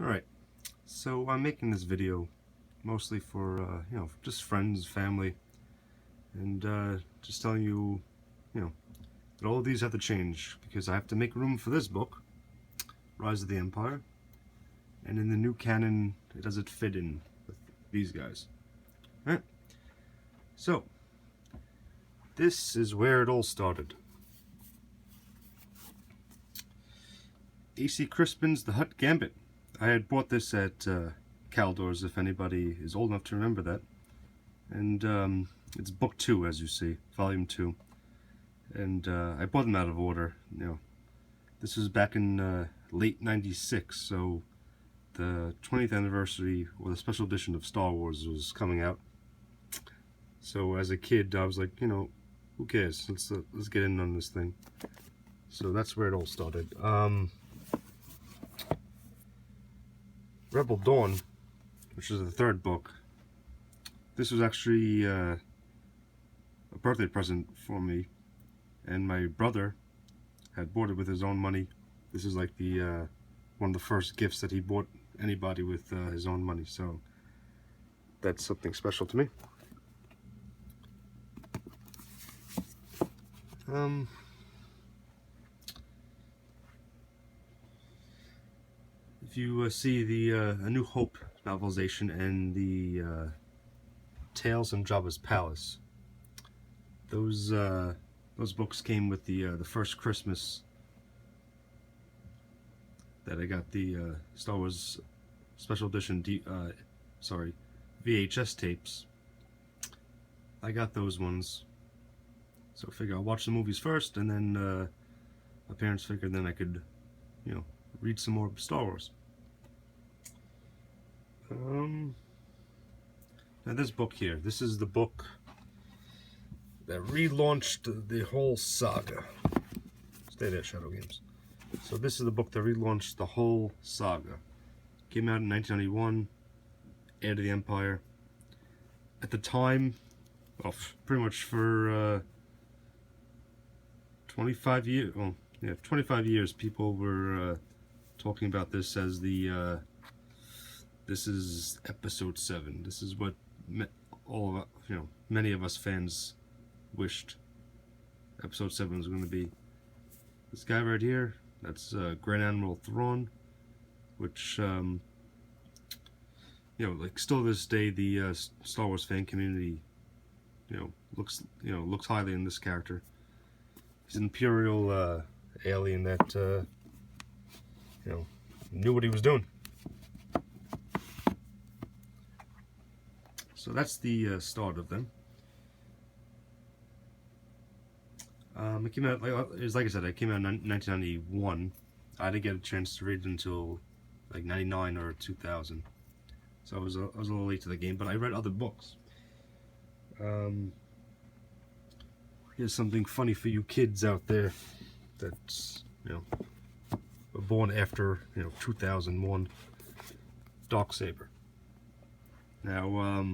Alright, so I'm making this video mostly for, just friends, family, and just telling you, that all of these have to change because I have to make room for this book, Rise of the Empire, and in the new canon, it doesn't fit in with these guys. Alright, so, this is where it all started. A.C. Crispin's The Hutt Gambit. I had bought this at Caldor's, if anybody is old enough to remember that. And it's book 2, as you see, volume 2. And I bought them out of order. This was back in late '96, so the 20th anniversary or the special edition of Star Wars was coming out. So as a kid, I was like, who cares? Let's get in on this thing. So that's where it all started. Rebel Dawn, which is the third book. This was actually a birthday present for me, and my brother had bought it with his own money. This is like the one of the first gifts that he bought anybody with his own money, so that's something special to me. If you see the A New Hope novelization and the Tales from Jabba's Palace, those books came with the first Christmas that I got the Star Wars Special Edition VHS tapes. I got those ones, so I figured I'll watch the movies first, and then my parents figured then I could, read some more Star Wars. Now this book here, this is the book that relaunched the whole saga. Stay there, Shadow Games. So this is the book that relaunched the whole saga. Came out in 1991, Heir to the Empire. At the time, well, pretty much for 25 years, 25 years, people were talking about this as the this is episode 7. This is what many of us fans wished episode 7 was going to be. This guy right here, that's Grand Admiral Thrawn, which like still to this day the Star Wars fan community looks highly in this character. He's an Imperial alien that knew what he was doing. So that's the start of them. It came out, like I said, it came out in 1991. I didn't get a chance to read it until like 99 or 2000. So I was a little late to the game, but I read other books. Here's something funny for you kids out there that's, were born after, 2001. Darksaber. Now,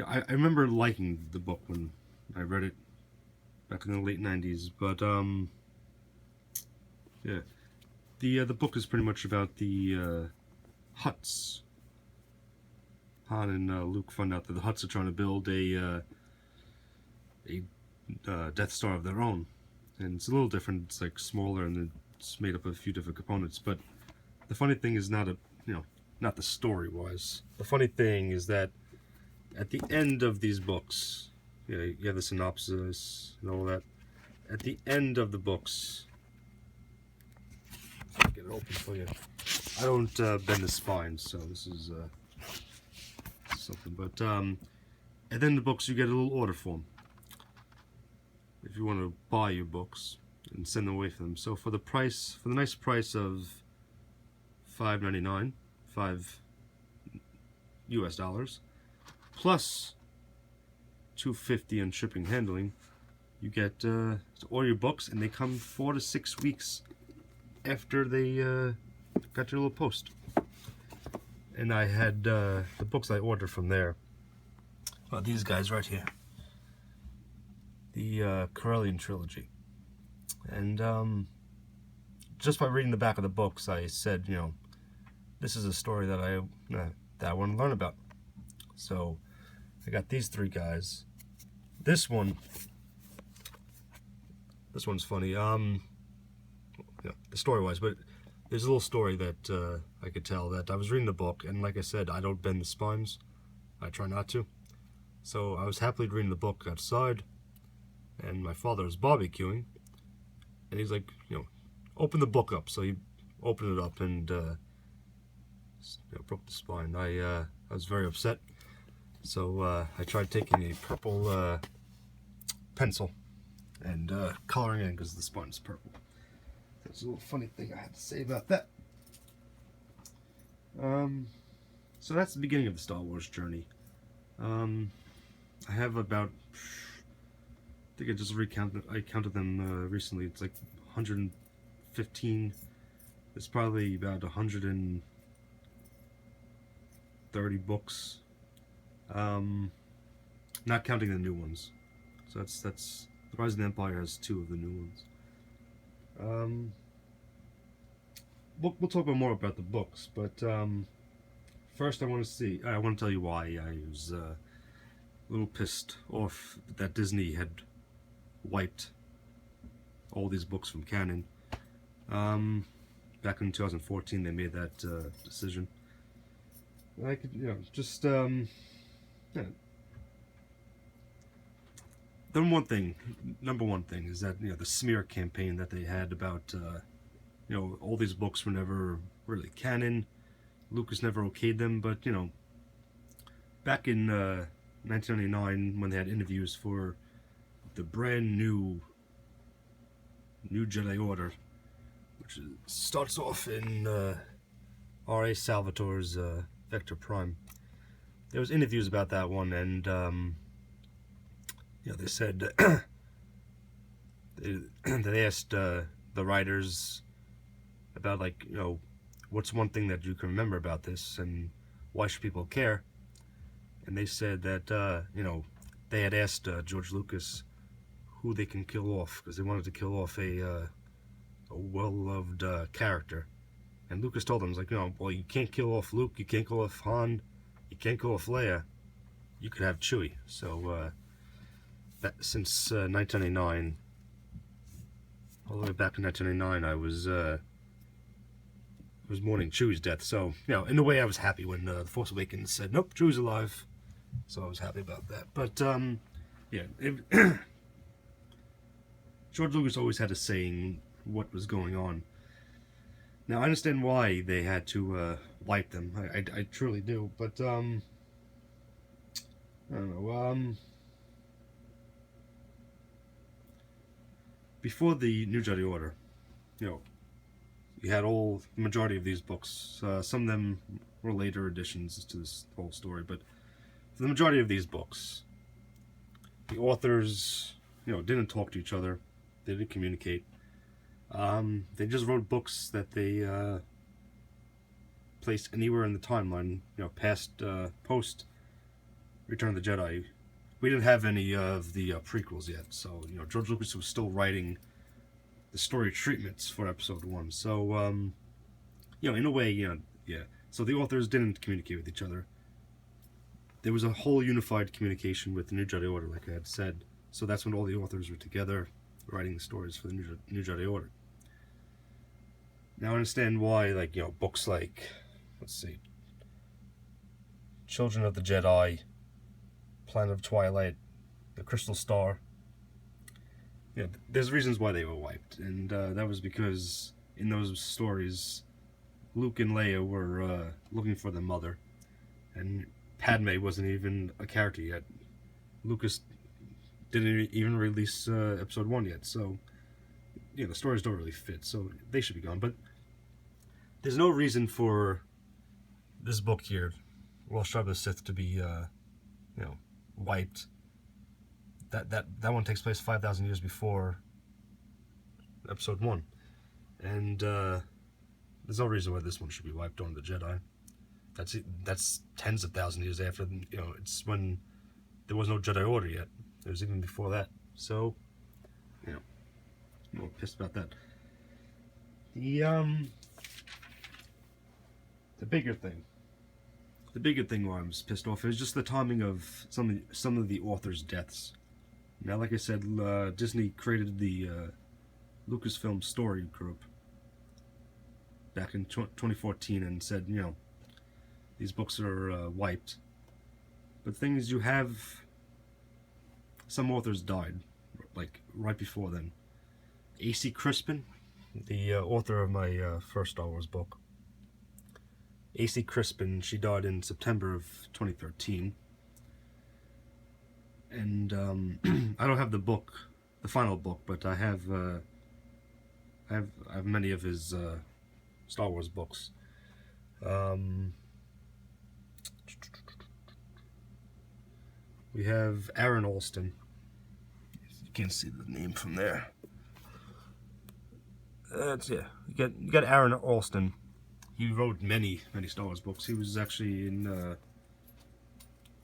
I remember liking the book when I read it back in the late 90s, but the book is pretty much about the Hutts. Han and Luke find out that the Hutts are trying to build a Death Star of their own, and it's a little different. It's like smaller and it's made up of a few different components. But the funny thing is not the story-wise. The funny thing is that at the end of these books, you have the synopsis and all that. At the end of the books, I'll get it open for you. I don't bend the spine, so this is something. But at the end of the books, you get a little order form if you want to buy your books and send them away for them. So for the nice price of $5.99, $5 US, plus $2.50 on shipping and handling, you get to order your books, and they come 4 to 6 weeks after they got your little post. And I had the books I ordered from there. Well, these guys right here, the Corellian trilogy, and just by reading the back of the books, I said, this is a story that I want to learn about. So I got these three guys. This one's funny. The story-wise, but there's a little story that I could tell that I was reading the book, and like I said, I don't bend the spines. I try not to. So I was happily reading the book outside, and my father was barbecuing, and he's like, open the book up. So he opened it up and broke the spine. I was very upset. So I tried taking a purple pencil and coloring in because the spine is purple. There's a little funny thing I had to say about that. So that's the beginning of the Star Wars journey. I have about, I think I counted them recently. It's like 115. It's probably about 130 books. Not counting the new ones. So that's The Rise of the Empire has 2 of the new ones. We'll talk more about the books, but first I want to tell you why I was a little pissed off that Disney had wiped all these books from canon. Back in 2014 they made that decision. I could, the number one thing is that the smear campaign that they had about all these books were never really canon. Lucas never okayed them, but back in 1999 when they had interviews for the brand new Jedi Order, which starts off in R.A. Salvatore's Vector Prime. There was interviews about that one, and they said they asked the writers about what's one thing that you can remember about this and why should people care, and they said that they had asked George Lucas who they can kill off because they wanted to kill off a well-loved character, and Lucas told them, well, you can't kill off Luke, you can't kill off Han, you can't kill off Leia, you could have Chewie. So that since 1999, all the way back in 1999, I was mourning Chewie's death. So in a way, I was happy when The Force Awakens said, nope, Chewie's alive. So I was happy about that. But George Lucas always had a saying what was going on. Now I understand why they had to wipe them. I truly do. But I don't know. Before the New Jedi Order, you had the majority of these books. Some of them were later additions to this whole story, but for the majority of these books, the authors, didn't talk to each other. They didn't communicate. They just wrote books that they placed anywhere in the timeline, post Return of the Jedi. We didn't have any of the prequels yet, so George Lucas was still writing the story treatments for Episode 1. So in a way, So the authors didn't communicate with each other. There was a whole unified communication with the New Jedi Order, like I had said. So that's when all the authors were together writing the stories for the New Jedi Order. Now I understand why, books like, let's see, Children of the Jedi, Planet of Twilight, The Crystal Star. There's reasons why they were wiped, and that was because in those stories, Luke and Leia were looking for their mother, and Padme wasn't even a character yet. Lucas didn't even release Episode 1 yet, so the stories don't really fit, so they should be gone. But there's no reason for this book here, Welsh Tribe of the Sith, to be wiped. That one takes place 5,000 years before Episode 1, and there's no reason why this one should be wiped during the Jedi. That's tens of thousands of years after. It's when there was no Jedi Order yet. It was even before that. So, I'm a little pissed about that. The the bigger thing. The bigger thing why I was pissed off is just the timing of some of the authors' deaths. Now, like I said, Disney created the Lucasfilm Story Group back in 2014 and said, you know, these books are wiped. But the thing is, you have some authors died, like right before then. A.C. Crispin, the author of my first Star Wars book. A.C. Crispin, she died in September of 2013. And I don't have the book, the final book, but I have many of his Star Wars books. We have Aaron Alston. You can't see the name from there. You got Aaron Alston. He wrote many Star Wars books. He was actually in.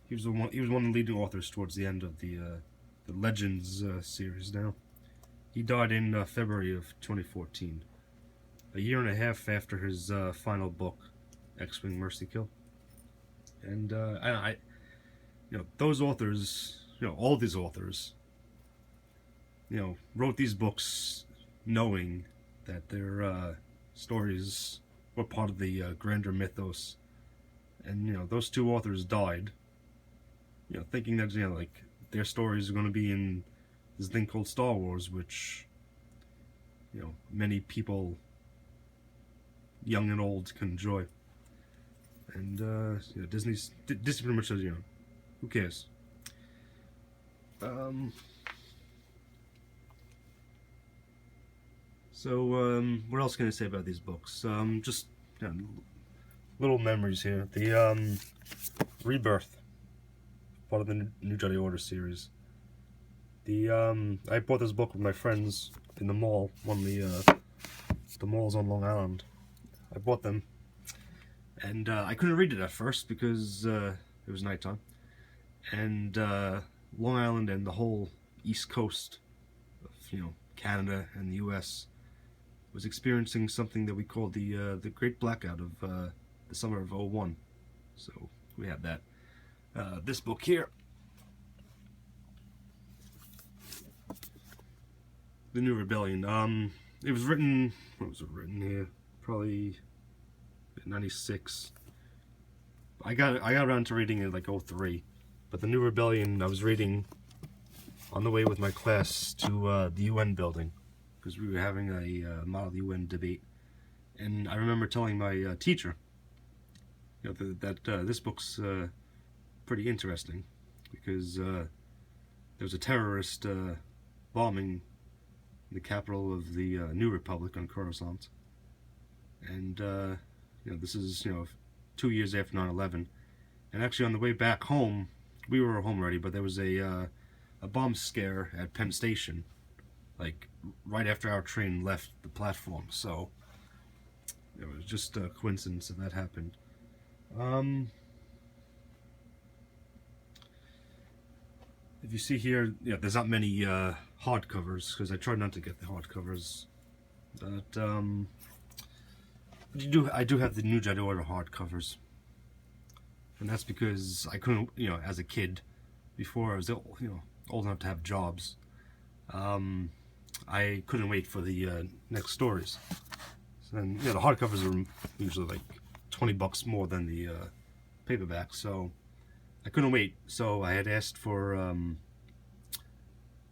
He was one of the leading authors towards the end of the Legends series. Now, he died in February of 2014, a year and a half after his final book, X-Wing Mercy Kill. And I, you know, those authors, you know, all these authors, you know, wrote these books knowing that their stories were part of the grander mythos, and you know, those two authors died, you know, thinking that, you know, like, their stories are going to be in this thing called Star Wars, which, you know, many people, young and old, can enjoy. And you know, Disney pretty much says, you know, who cares? So what else can I say about these books? Just, you know, little memories here. The Rebirth, part of the New Jedi Order series. I bought this book with my friends in the mall, one of the malls on Long Island. I bought them, and I couldn't read it at first because it was nighttime, and Long Island and the whole East Coast of, you know, Canada and the U.S. was experiencing something that we called the Great Blackout of the summer of '01. So we had that. This book here, The New Rebellion. It was written. What was it written here? Probably '96. I got around to reading it like '03, but The New Rebellion I was reading on the way with my class to the UN building, because we were having a Model UN debate, and I remember telling my teacher, you know, that this book's pretty interesting, because there was a terrorist bombing the capital of the New Republic on Coruscant, and you know, this is, you know, 2 years after 9/11, and actually on the way back home, we were home already, but there was a bomb scare at Penn Station, like right after our train left the platform. So it was just a coincidence that happened. If you see here, yeah, there's not many hardcovers, because I tried not to get the hardcovers. But I do have the New Jedi Order hardcovers, and that's because I couldn't, you know, as a kid, before I was, you know, old enough to have jobs, I couldn't wait for the next stories. So then, you know, the hardcovers are usually like $20 more than the paperback, so I couldn't wait. So I had asked for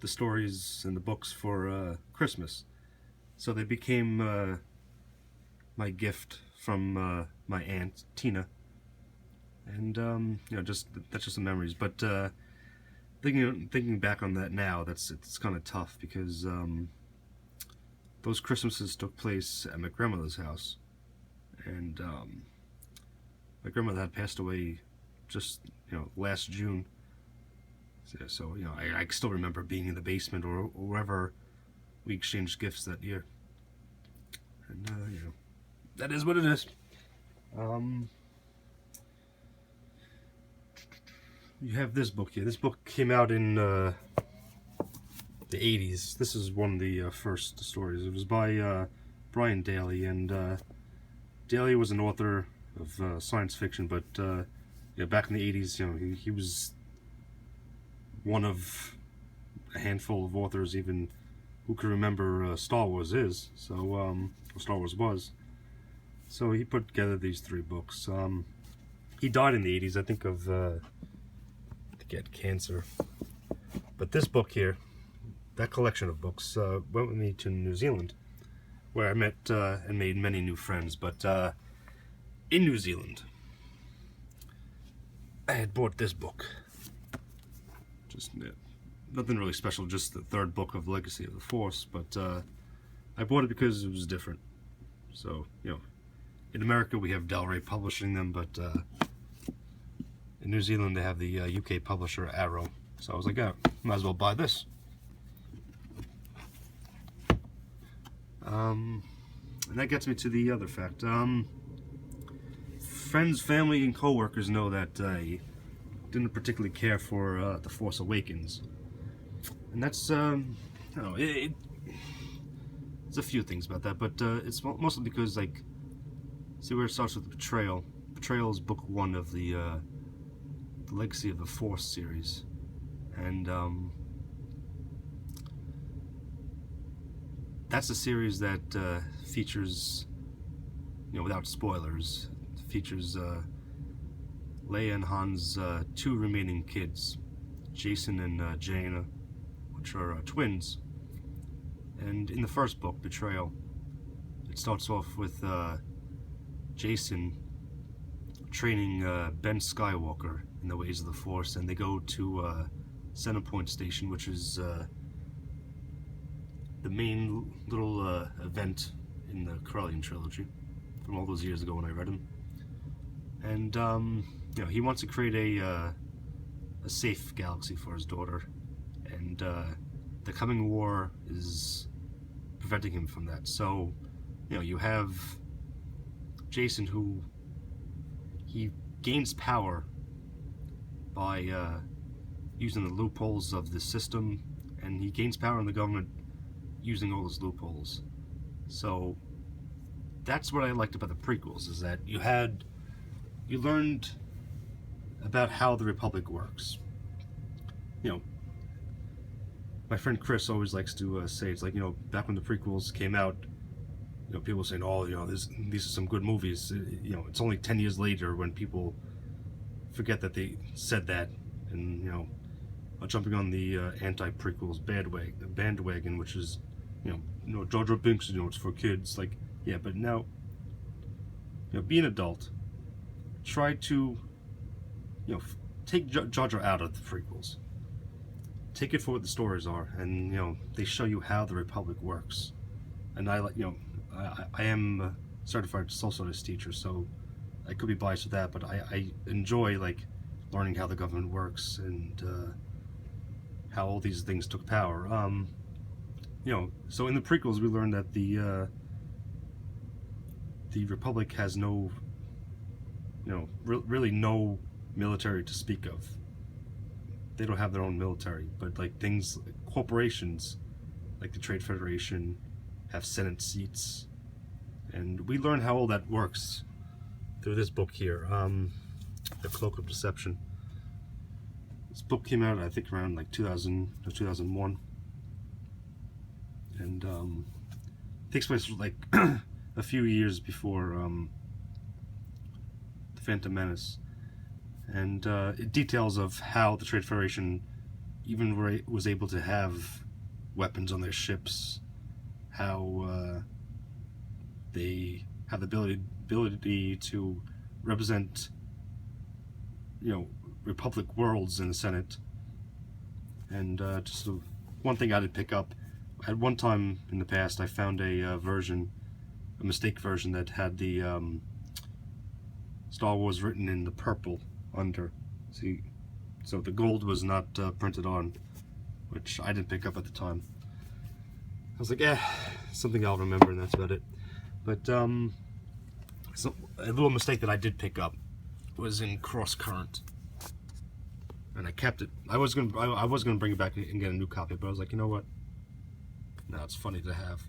the stories and the books for Christmas. So they became my gift from my aunt Tina, and you know, that's just some memories. But thinking back on that now, it's kind of tough, because those Christmases took place at my grandmother's house, and my grandmother had passed away just, you know, last June. So you know, I still remember being in the basement or wherever we exchanged gifts that year, and you know, that is what it is. You have this book here. This book came out in the 80s. This is one of the first stories. It was by Brian Daley, and Daley was an author of science fiction, but yeah, back in the 80s, he was one of a handful of authors even who could remember Star Wars is, so Star Wars was. So he put together these 3 books. He died in the 80s, I think, to get cancer. But this book here, that collection of books, went with me to New Zealand, where I met and made many new friends. But in New Zealand, I had bought this book. Just nothing really special, just the 3rd book of Legacy of the Force. But I bought it because it was different. So, in America we have Del Rey publishing them, but in New Zealand they have the UK publisher Arrow. So I was like, oh, might as well buy this. And that gets me to the other fact. Friends, family, and co-workers know that I didn't particularly care for The Force Awakens. And that's, it's a few things about that, but it's mostly because, like, see where it starts with Betrayal. Betrayal is book 1 of the Legacy of the Force series. And that's a series that features, without spoilers, features Leia and Han's 2 remaining kids, Jason and Jaina, which are twins. And in the first book, Betrayal, it starts off with Jason training Ben Skywalker in the ways of the Force, and they go to Centerpoint Station, which is the main little event in the Corellian trilogy from all those years ago when I read them. And he wants to create a safe galaxy for his daughter, and the coming war is preventing him from that. So, you have Jason, who he gains power by using the loopholes of the system, and he gains power in the government using all those loopholes. So that's what I liked about the prequels, is that you learned about how the Republic works. My friend Chris always likes to say, it's like, back when the prequels came out, people saying, oh, these are some good movies. It's only 10 years later when people forget that they said that, and, jumping on the anti-prequels bandwagon, which is, Jar Jar Binks, it's for kids. Like, yeah, but now, be an adult. Try to, take Jar Jar out of the prequels. Take it for what the stories are, and, they show you how the Republic works. And I am a certified social studies teacher, so I could be biased with that, but I enjoy, learning how the government works and how all these things took power. So in the prequels we learned that the Republic has no, really no military to speak of. They don't have their own military, but things, corporations, like the Trade Federation, have Senate seats, and we learn how all that works through this book here, The Cloak of Deception. This book came out, I think, around 2000 or 2001, and takes place a few years before the Phantom Menace, and it details of how the Trade Federation even was able to have weapons on their ships, how they have the ability to represent, Republic worlds in the Senate. And just one thing I did pick up, at one time in the past I found a mistake version that had the Star Wars written in the purple under. See, so the gold was not printed on, which I didn't pick up at the time. I was like, something I'll remember, and that's about it. But so a little mistake that I did pick up was in Cross Current, and I kept it. I was gonna bring it back and get a new copy, but I was like, you know what? Now it's funny to have.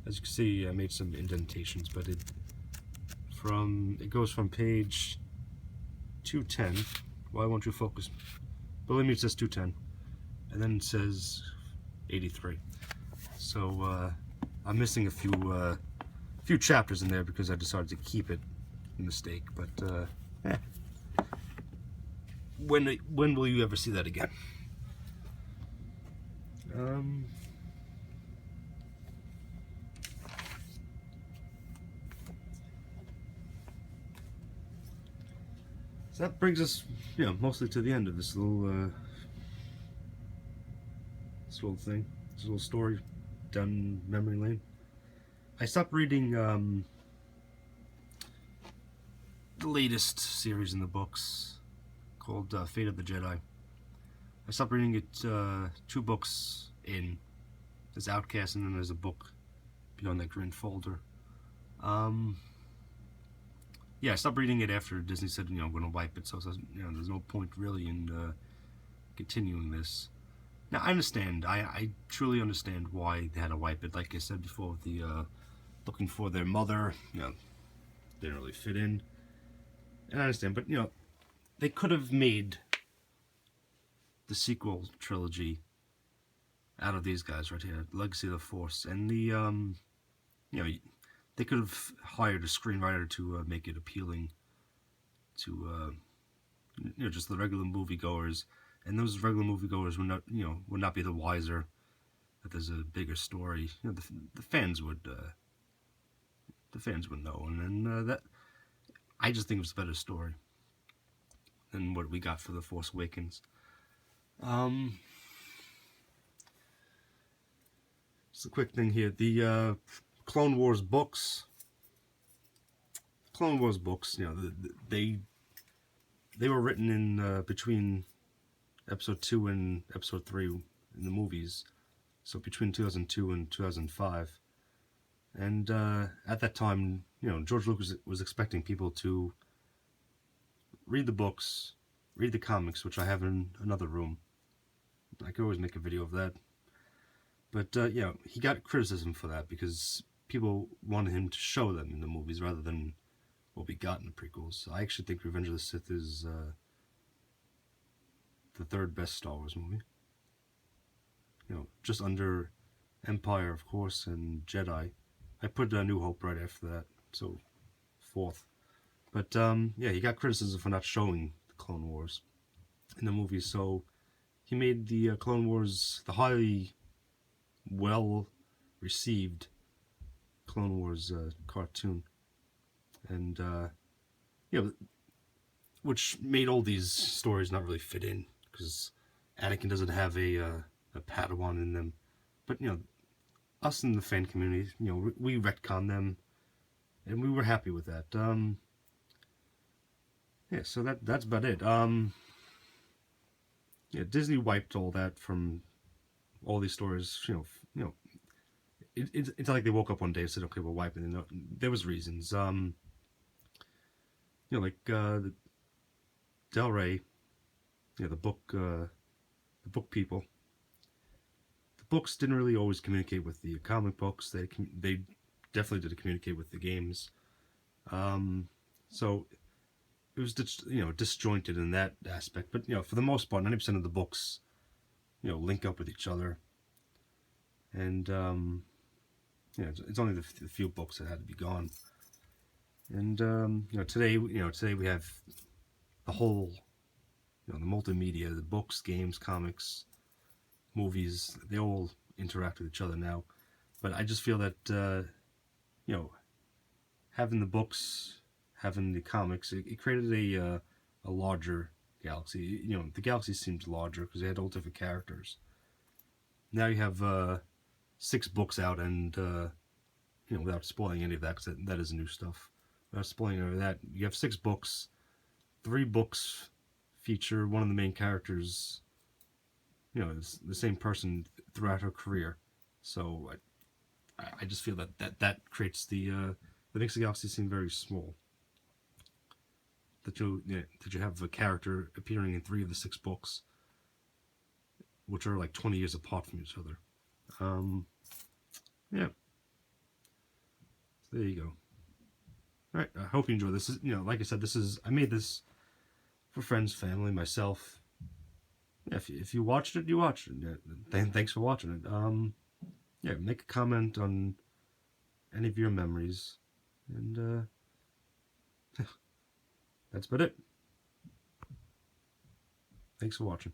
As you can see, I made some indentations, but it goes from page 210. Why won't you focus? Believe me, it says 210, and then it says 83. So I'm missing a few chapters in there because I decided to keep it a mistake. But when will you ever see that again? So that brings us, mostly to the end of this little thing, this little story down memory lane. I stopped reading the latest series in the books called Fate of the Jedi. I stopped reading it 2 books in. There's Outcast, and then there's a book beyond that green folder. Yeah, I stopped reading it after Disney said, I'm going to wipe it, so there's no point really in continuing this. Now, I understand. I truly understand why they had to wipe it. Like I said before, the looking for their mother, didn't really fit in. And I understand, but, they could have made the sequel trilogy out of these guys right here, Legacy of the Force, and they could have hired a screenwriter to make it appealing to just the regular moviegoers, and those regular moviegoers would not be the wiser that there's a bigger story. The fans would know, and then that I just think it was a better story than what we got for The Force Awakens. Just a quick thing here. The Clone Wars books. They were written in between Episode 2 and Episode 3 in the movies. So between 2002 and 2005. And at that time, George Lucas was expecting people to read the books, read the comics, which I have in another room. I could always make a video of that. But, he got criticism for that because people wanted him to show them in the movies rather than what we got in the prequels. I actually think Revenge of the Sith is the 3rd best Star Wars movie. Just under Empire, of course, and Jedi. I put New Hope right after that, so 4th. But, he got criticism for not showing the Clone Wars in the movies, so he made the Clone Wars the highly well-received Clone Wars cartoon, and which made all these stories not really fit in because Anakin doesn't have a Padawan in them, but us in the fan community, we retcon them, and we were happy with that. So that's about it. Disney wiped all that from all these stories. It's not like they woke up one day and said, "Okay, we're wiping it." There was reasons. Like Del Rey, the book people. The books didn't really always communicate with the comic books. They definitely didn't communicate with the games. So it was disjointed in that aspect. But for the most part, 90% of the books, link up with each other. And it's only the few books that had to be gone. And today we have the whole, the multimedia, the books, games, comics, movies. They all interact with each other now. But I just feel that having the books, having the comics, it created a larger galaxy. The galaxy seemed larger because they had all different characters. Now you have 6 books out, and without spoiling any of that, because that is new stuff. Without spoiling any of that, you have 6 books. 3 books feature one of the main characters. It's the same person throughout her career. So I just feel that creates that makes the galaxy seem very small. That you have a character appearing in 3 of the 6 books, which are like 20 years apart from each other. there you go. All right, I hope you enjoy this. Like I said, I made this for friends, family, myself. Yeah, if you watched it, you watched it. Yeah, thanks for watching it. Yeah, make a comment on any of your memories, and that's about it. Thanks for watching.